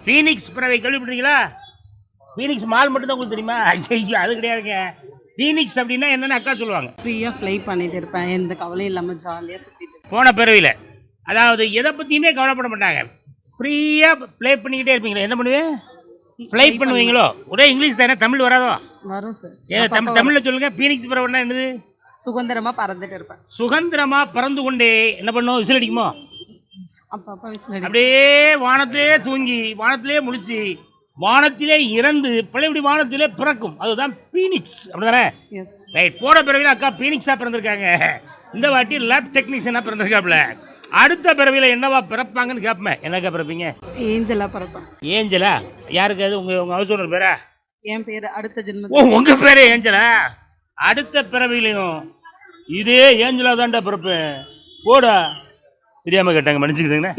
Phoenix பறவை கேள்விப்பட்டீங்களா? Phoenix mall மட்டும் தான் உங்களுக்கு தெரியுமா? ஐயோ அது கிடையாதுங்க. ஃபீனிக்ஸ் அப்படின்னா என்னென்னு அக்கா சொல்லுவாங்க. ஃப்ரீயாக ஃப்ளை பண்ணிட்டு இருப்பேன், எந்த கவலையும் இல்லாமல் ஜாலியாக சுற்றிட்டு. போன பிறவியில் அதாவது எதை பற்றியுமே கவலைப்பட மாட்டாங்க, ஃப்ரீயாக ப்ளே பண்ணிக்கிட்டே இருப்பீங்களா? என்ன பண்ணுவேன்? ஃப்ளை பண்ணுவீங்களோ? ஒரே இங்கிலீஷ் தானே, தமிழ் வராதோ? வரும் சார். தமிழில் சொல்லுங்கள். ஃபீனிக்ஸ் பறவைன்னா என்னது? சுதந்திரமாக பறந்துட்டு இருப்பேன். சுதந்திரமாக பறந்து கொண்டே என்ன பண்ணும்? விசில் அடிக்குமோ? அப்பப்போ விசில் அடி. அப்படியே வானத்திலே தூங்கி வானத்திலே முழிச்சு வானத்திலே இறந்து பழையபடி வானத்திலே பிறக்கும். அதுதான் பீனிக்ஸ். அப்படிதானே? எஸ். ரைட். போன பிறவியில் அக்கா பீனிக்ஸாக பிறந்திருக்காங்க. இந்த வாட்டி லேப் டெக்னீஷியனாக பிறந்திருக்காப்புல. அடுத்த பிறவியில் என்னவா பிறப்பாங்கன்னு கேட்பேன். என்னக்கா பிறப்பீங்க? ஏஞ்சலா பிறப்பேன். ஏஞ்சலா? யாருக்கு அது? உங்கள் ஹவுஸ் ஓனர் பேரா? என் பேர் அடுத்த ஜென்மம். ஓ, உங்கள் பேரே ஏஞ்சலா? அடுத்த பிறவிலையும் இதே ஏஞ்சலா தான்டா பிறப்பேன். போடா, தெரியாமல் கேட்டாங்க, மன்னிச்சுக்கிதுங்கண்ணா.